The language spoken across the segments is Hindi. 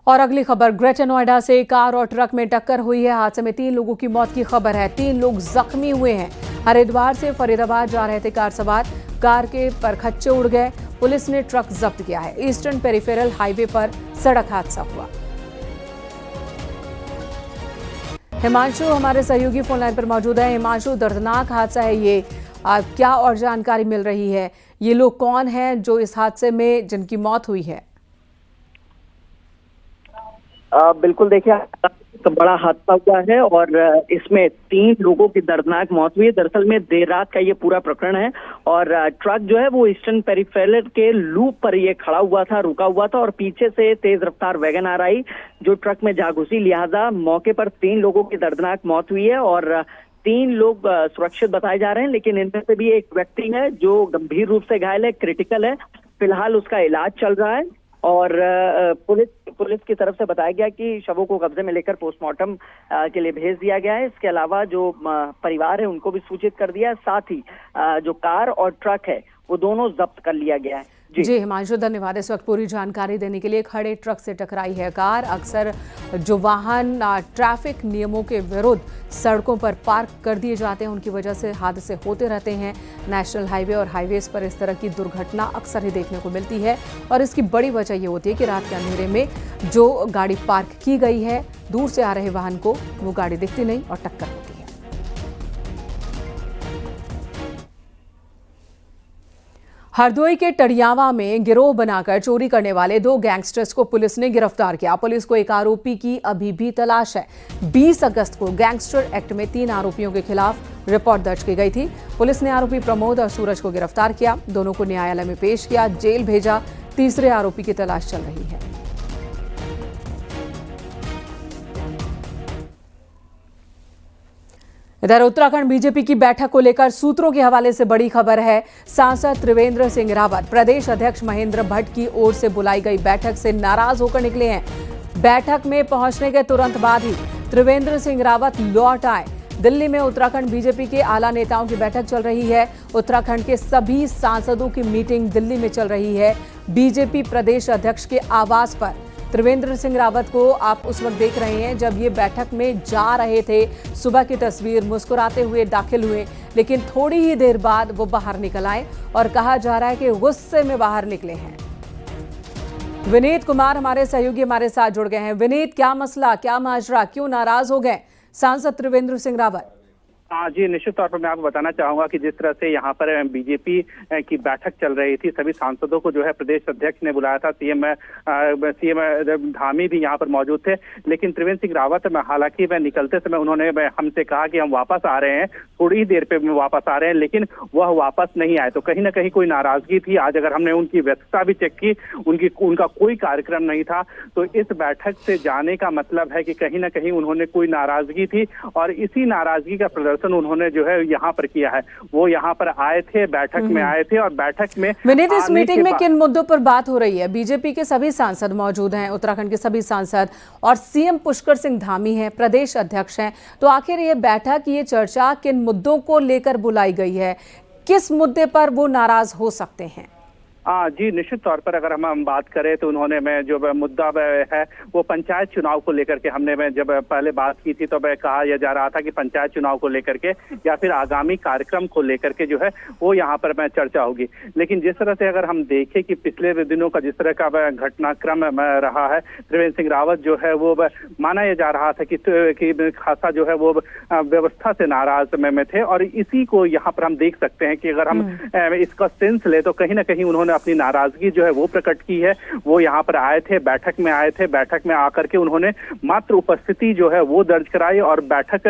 और अगली खबर ग्रेटर नोएडा से कार और ट्रक में टक्कर हुई है। हादसे में 3 लोगों की मौत की खबर है। 3 लोग जख्मी हुए हैं। हरिद्वार से फरीदाबाद जा रहे थे कार सवार। कार के परखच्चे उड़ गए। पुलिस ने ट्रक जब्त किया है। ईस्टर्न पेरिफेरल हाईवे पर सड़क हादसा हुआ। हिमांशु हमारे सहयोगी फोन लाइन पर मौजूद है। हिमांशु, दर्दनाक हादसा है ये, क्या और जानकारी मिल रही है? ये लोग कौन हैं जो इस हादसे में जिनकी मौत हुई है? बिल्कुल, देखिए तो बड़ा हादसा हुआ है और इसमें 3 लोगों की दर्दनाक मौत हुई है। दरअसल में देर रात का ये पूरा प्रकरण है और ट्रक जो है वो ईस्टर्न पेरिफेरल के लूप पर ये खड़ा हुआ था, रुका हुआ था और पीछे से तेज रफ्तार वैगन आर आई जो ट्रक में जा घुसी। लिहाजा मौके पर 3 लोगों की दर्दनाक मौत हुई है और 3 लोग सुरक्षित बताए जा रहे हैं, लेकिन इनमें से भी एक व्यक्ति है जो गंभीर रूप से घायल है, क्रिटिकल है। फिलहाल उसका इलाज चल रहा है और पुलिस की तरफ से बताया गया कि शवों को कब्जे में लेकर पोस्टमार्टम के लिए भेज दिया गया है। इसके अलावा जो परिवार है उनको भी सूचित कर दिया है। साथ ही जो कार और ट्रक है वो दोनों जब्त कर लिया गया है। जी हिमांशु, धन्यवाद इस वक्त पूरी जानकारी देने के लिए। खड़े ट्रक से टकराई है कार। अक्सर जो वाहन ट्रैफिक नियमों के विरुद्ध सड़कों पर पार्क कर दिए जाते हैं, उनकी वजह से हादसे होते रहते हैं। नेशनल हाईवे और हाईवेज पर इस तरह की दुर्घटना अक्सर ही देखने को मिलती है और इसकी बड़ी वजह ये होती है कि रात के अंधेरे में जो गाड़ी पार्क की गई है, दूर से आ रहे वाहन को वो गाड़ी दिखती नहीं और टक्कर होती है। हरदोई के टड़ियावा में गिरोह बनाकर चोरी करने वाले 2 गैंगस्टर्स को पुलिस ने गिरफ्तार किया। पुलिस को एक आरोपी की अभी भी तलाश है। 20 अगस्त को गैंगस्टर एक्ट में 3 आरोपियों के खिलाफ रिपोर्ट दर्ज की गई थी। पुलिस ने आरोपी प्रमोद और सूरज को गिरफ्तार किया। दोनों को न्यायालय में पेश किया, जेल भेजा। तीसरे आरोपी की तलाश चल रही है। इधर उत्तराखंड बीजेपी की बैठक को लेकर सूत्रों के हवाले से बड़ी खबर है। सांसद त्रिवेंद्र सिंह रावत प्रदेश अध्यक्ष महेंद्र भट्ट की ओर से बुलाई गई बैठक से नाराज होकर निकले हैं। बैठक में पहुंचने के तुरंत बाद ही त्रिवेंद्र सिंह रावत लौट आए। दिल्ली में उत्तराखंड बीजेपी के आला नेताओं की बैठक चल रही है। उत्तराखंड के सभी सांसदों की मीटिंग दिल्ली में चल रही है। बीजेपी प्रदेश अध्यक्ष के आवास पर त्रिवेंद्र सिंह रावत को आप उस वक्त देख रहे हैं जब ये बैठक में जा रहे थे। सुबह की तस्वीर, मुस्कुराते हुए दाखिल हुए, लेकिन थोड़ी ही देर बाद वो बाहर निकल आए और कहा जा रहा है कि गुस्से में बाहर निकले हैं। विनीत कुमार हमारे सहयोगी हमारे साथ जुड़ गए हैं। विनीत, क्या मसला, क्या माजरा, क्यों नाराज हो गए सांसद त्रिवेंद्र सिंह रावत? जी, निश्चित तौर पर मैं आपको बताना चाहूंगा कि जिस तरह से यहाँ पर बीजेपी की बैठक चल रही थी, सभी सांसदों को जो है प्रदेश अध्यक्ष ने बुलाया था। सीएम धामी भी यहाँ पर मौजूद थे, लेकिन त्रिवेंद्र सिंह रावत हालांकि वह निकलते समय उन्होंने हमसे कहा कि हम वापस आ रहे हैं, थोड़ी ही देर पे वापस आ रहे हैं, लेकिन वह वापस नहीं आए। तो कहीं ना कहीं कोई नाराजगी थी। आज अगर हमने उनकी व्यस्तता भी चेक की, उनका कोई कार्यक्रम नहीं था। तो इस बैठक से जाने का मतलब है कि कहीं ना कहीं उन्होंने कोई नाराजगी थी और इसी नाराजगी का प्रदर्शन उन्होंने जो है यहाँ पर किया है। वो यहाँ पर आए थे, बैठक में आए थे और बैठक में विनीत, इस मीटिंग में किन मुद्दों पर बात हो रही है? बीजेपी के सभी सांसद मौजूद हैं, उत्तराखंड के सभी सांसद, और सीएम पुष्कर सिंह धामी हैं, प्रदेश अध्यक्ष हैं। तो आखिर ये बैठक, ये चर्चा किन मुद्दों को लेकर बुलाई गई है? किस मुद्दे पर वो नाराज हो सकते हैं? जी, निश्चित तौर पर अगर हम बात करें तो उन्होंने जो मुद्दा है वो पंचायत चुनाव को लेकर के हमने जब पहले बात की थी तो कहा यह जा रहा था कि पंचायत चुनाव को लेकर के या फिर आगामी कार्यक्रम को लेकर के जो है वो यहाँ पर चर्चा होगी। लेकिन जिस तरह से अगर हम देखें कि पिछले दिनों का जिस तरह का घटनाक्रम रहा है, त्रिवेंद्र सिंह रावत जो है वो माना यह जा रहा था कि खासा जो है वो व्यवस्था से नाराज में थे और इसी को यहाँ पर हम देख सकते हैं कि अगर हम इसका सेंस ले तो कहीं ना कहीं उन्होंने अपनी नाराजगी जो है वो प्रकट की है। वो यहाँ पर आए थे, बैठक में आए थे, बैठक में आकर के उन्होंने मात्र उपस्थिति जो है वो दर्ज कराई और बैठक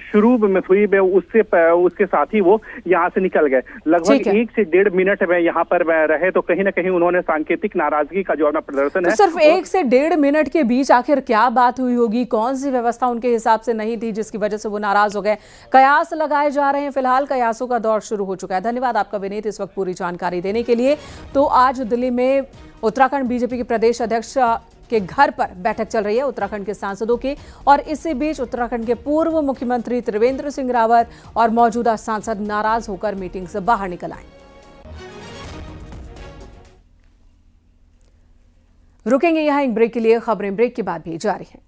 शुरू में हुई उसके साथ ही वो यहाँ से निकल गए। लगभग 1 से 1.5 मिनट में यहाँ पर रहे। तो कहीं ना कहीं उन्होंने सांकेतिक नाराजगी का जो अपना प्रदर्शन है, सिर्फ 1 से 1.5 मिनट के बीच आखिर क्या बात हुई होगी? कौन सी व्यवस्था उनके हिसाब से नहीं थी जिसकी वजह से वो नाराज हो गए? कयास लगाए जा रहे हैं, फिलहाल कयासों का दौर शुरू हो चुका है। धन्यवाद आपका विनीत इस वक्त पूरी जानकारी देने के लिए। तो आज दिल्ली में उत्तराखंड बीजेपी के प्रदेश अध्यक्ष के घर पर बैठक चल रही है उत्तराखंड के सांसदों की, और इसी बीच उत्तराखंड के पूर्व मुख्यमंत्री त्रिवेंद्र सिंह रावत और मौजूदा सांसद नाराज होकर मीटिंग से बाहर निकल आए। रुकेंगे यहाँ एक ब्रेक के लिए, खबरें ब्रेक के बाद भी जारी हैं।